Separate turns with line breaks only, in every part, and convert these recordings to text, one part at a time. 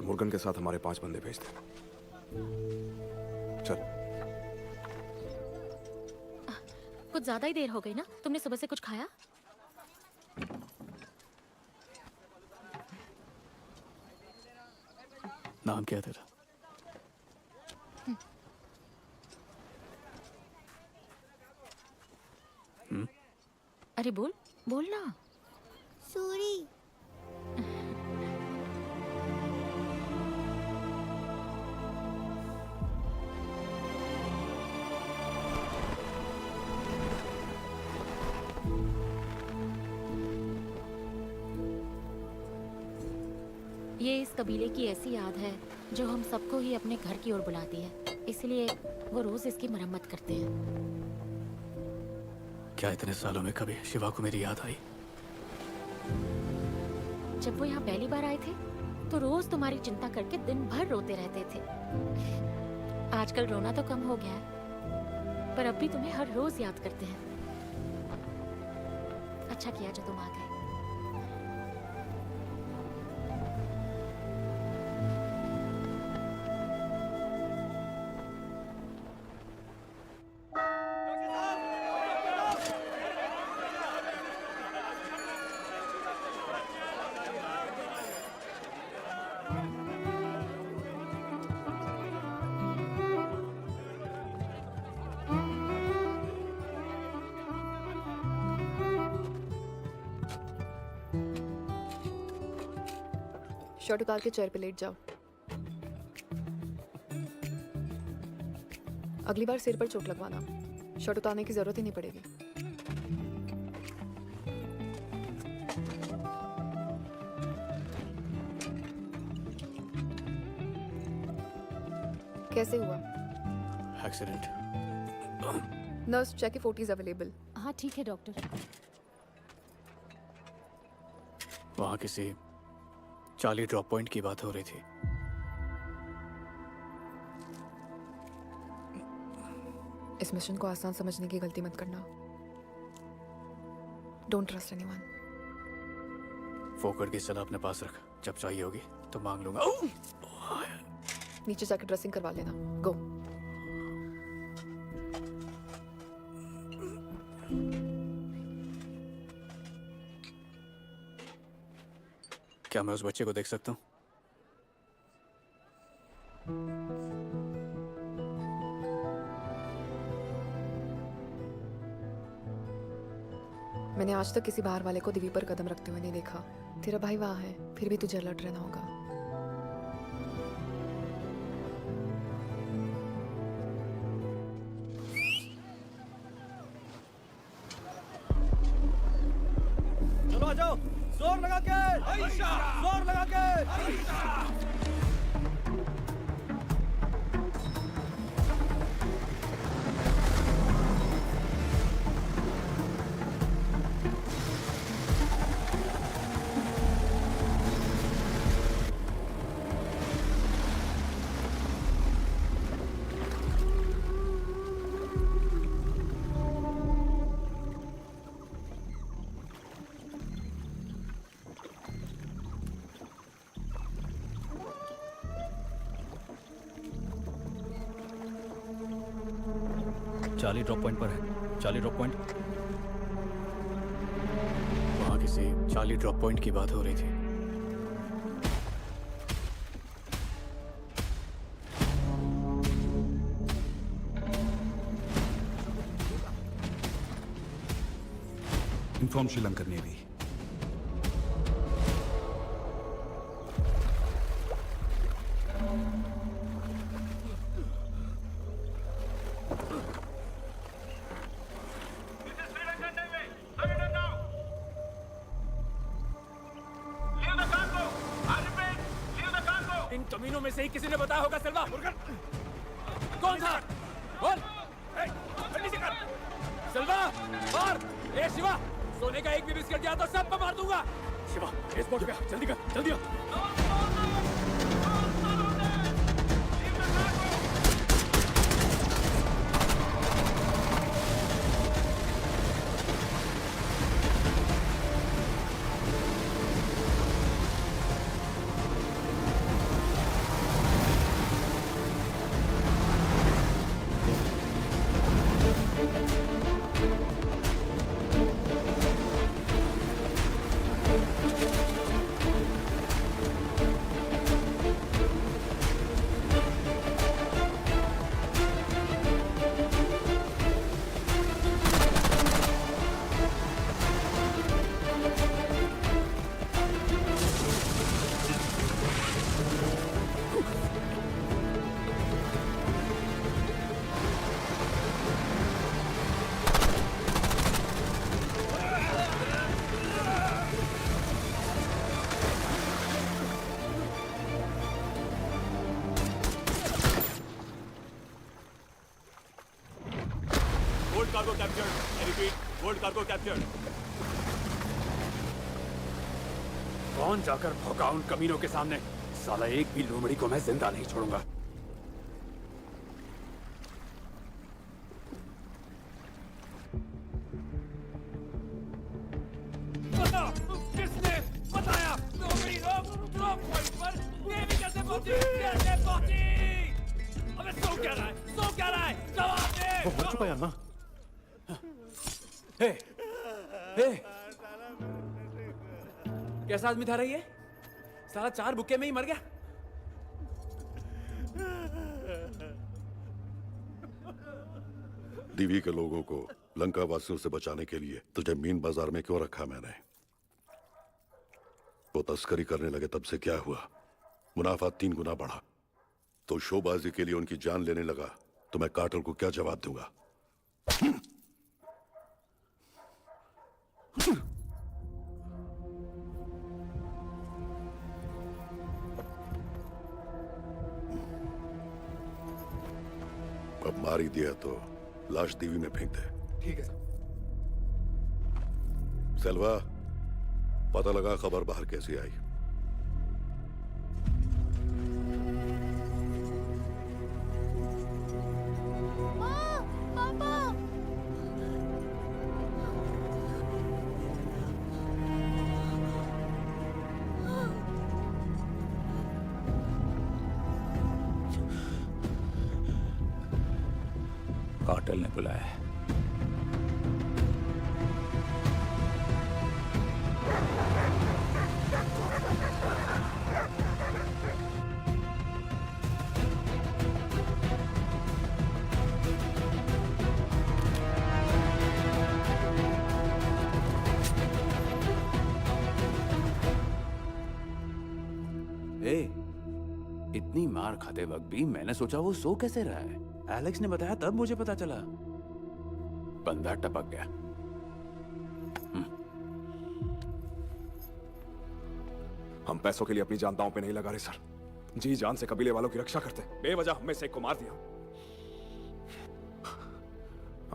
मुर्गन के साथ हमारे 5 बंदे भेज दे। चल।
कुछ ज्यादा ही देर हो गई ना। तुमने सुबह से कुछ खाया?
नाम क्या है तेरा?
अरे बोल बोल ना।
सूरी।
ये इस कबीले की ऐसी याद है जो हम सबको ही अपने घर की ओर बुलाती है, इसलिए वो रोज इसकी मरम्मत करते हैं।
क्या इतने सालों में कभी शिवा को मेरी याद आई?
जब वो यहाँ पहली बार आए थे तो रोज तुम्हारी चिंता करके दिन भर रोते रहते थे। आजकल रोना तो कम हो गया है, पर अब भी तुम्हें हर रोज याद करते हैं। अच्छा किया जो तुम आ गए।
शर्ट उतार के चेयर पे लेट जाओ। अगली बार सिर पर चोट लगवाना। शर्ट उतारने की जरूरत ही नहीं पड़ेगी। कैसे हुआ?
Accident.
Nurse check if OT is available.
हाँ ठीक है डॉक्टर।
वहाँ किसी चार्ली ड्रॉप पॉइंट की बात हो रही थी।
इस मिशन को आसान समझने की गलती मत करना। Don't trust anyone.
फोकट की सलाह अपने पास रख, जब चाहिए होगी तो मांग लूंगा।
नीचे जाकर ड्रेसिंग करवा लेना। गो।
क्या मैं उस बच्चे को देख सकता हूँ?
मैंने आज तक किसी बाहर वाले को दीवी पर कदम रखते हुए नहीं देखा। तेरा भाई वहां है, फिर भी तुझे अलर्ट रहना होगा।
चलो आ जाओ, जोर लगा के, जोर लगा के।
चार्ली ड्रॉप पॉइंट पर है। Charlie drop point.
वहाँ किसी चार्ली ड्रॉप पॉइंट की बात हो रही थी।
Inform Sri Lankan navy.
इन कमीनों में से ही किसी ने बताया होगा सलवा। कौन था? बोल। जल्दी से कर। सलवा मार। ए शिवा, सोने का एक भी बिस्किट दिया तो सब को मार दूंगा। शिवा, इस बोट पे आ, जल्दी कर, जल्दी आ। cargo captured. I repeat, gold cargo captured. कौन जाकर भौंका उन कमीनों के सामने? साला एक भी लोमड़ी को मैं जिंदा नहीं छोड़ूंगा। बता, किसने बताया? लोमड़ी रोक पॉइंट पर गेमी कैसे पहुंची? कैसे पहुंची? अबे सो क्या रहा है? सो क्या रहा है? जवाब दे!
वो मर चुका है ना?
हे, हे, कैसा आदमी था रही है? साला 4 बुक्के में ही मर गया।
दीवी के लोगों को लंका वासियों से बचाने के लिए तुझे मीन बाजार में क्यों रखा मैंने? वो तस्करी करने लगे तब से क्या हुआ? मुनाफा 3 गुना बढ़ा। तो शोबाजी के लिए उनकी जान लेने लगा तो मैं काटल को क्या जवाब दूंगा? अब मार ही दिया तो लाश दीवी में फेंक दे।
ठीक है सर।
सेल्वा, पता लगा खबर बाहर कैसी आई?
पापा!
काटल ने बुलाया है। इतनी मार खाते वक्त भी मैंने सोचा वो सो कैसे रहा है। एलेक्स ने बताया तब मुझे पता चला। बंदा टपक गया।
हम पैसों के लिए अपनी जान दांव पे नहीं लगा रहे सर। जी जान से कबीले वालों की रक्षा करते, बेवजह हमें से एक को मार दिया।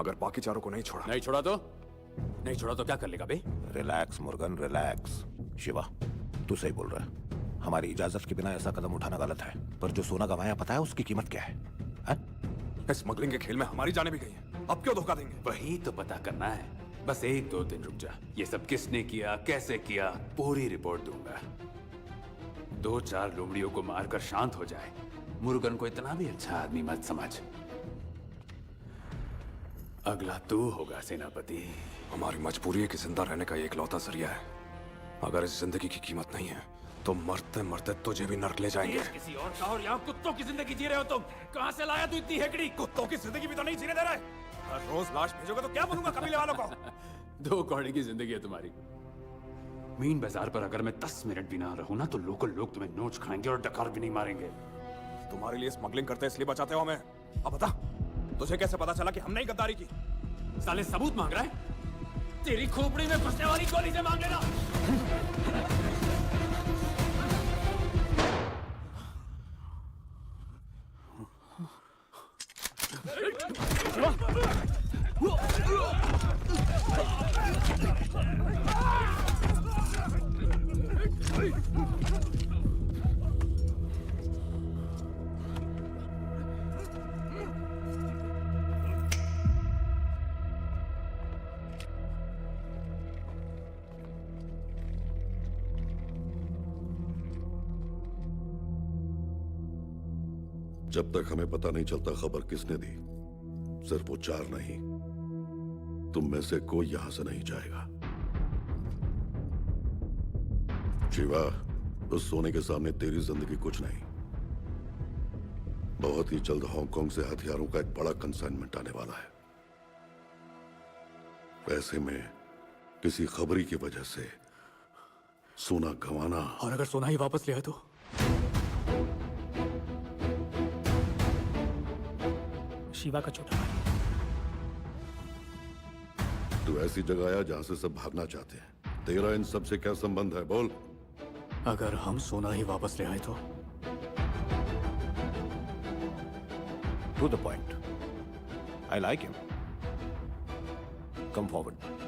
अगर बाकी चारों को नहीं छोड़ा
नहीं छोड़ा तो क्या कर लेगा बे?
Relax Murugan, relax. शिवा, तू सही बोल रहा है। हमारी इजाजत के बिना ऐसा कदम उठाना गलत है, पर जो सोना गंवाया पता है उसकी कीमत क्या है?
स्मगलिंग के खेल में हमारी जानें भी गई हैं। अब क्यों धोखा देंगे?
वही तो पता करना है। बस 1-2 दिन रुक जा। ये सब किसने किया, कैसे किया, पूरी रिपोर्ट दूंगा। 2-4 लोमड़ियों को मारकर शांत हो जाए। मुर्गन को इतना भी अच्छा आदमी मत समझ। अगला तू होगा सेनापति।
हमारी मजबूरी है कि जिंदा रहने का एक लौता जरिया है। अगर इस जिंदगी की कीमत नहीं है तो मरते मरते तुझे भी नर्क ले जाएंगे।
किसी और का, और यहाँ कुत्तों की जिंदगी जी रहे हो तुम। कहाँ से लाया तू इतनी हेकड़ी?
कुत्तों की जिंदगी भी तो नहीं जीने दे रहा है। हर रोज लाश भेजोगे तो क्या बोलूंगा कबीले वालों को?
2 कौड़ी की जिंदगी है तुम्हारी। मीन बाजार पर अगर मैं 10 मिनट भी ना रहूं ना तो लोकल लोग तुम्हें नोच खाएंगे और डकार भी नहीं मारेंगे।
तुम्हारे लिए स्मगलिंग करते इसलिए बचाते हो हमें। अब बता, तुझे कैसे पता चला कि हमने ही गद्दारी की?
साले सबूत मांग रहा है? तेरी खोपड़ी में घुसने वाली गोली से मांग लेना।
जब तक हमें पता नहीं चलता खबर किसने दी, सिर्फ वो 4 नहीं, तुम में से कोई यहां से नहीं जाएगा। शिवा, उस सोने के सामने तेरी जिंदगी कुछ नहीं। बहुत ही जल्द हांगकांग से हथियारों का एक बड़ा कंसाइनमेंट आने वाला है। ऐसे में किसी खबरी की वजह से सोना गंवाना।
और अगर सोना ही वापस ले आए तो?
शिवा का छोटा भाई।
तू ऐसी जगह आया जहां से सब भागना चाहते हैं। तेरा इन सब से क्या संबंध है? बोल।
अगर हम सोना ही वापस ले आए तो?
To the point. I like him. Come forward.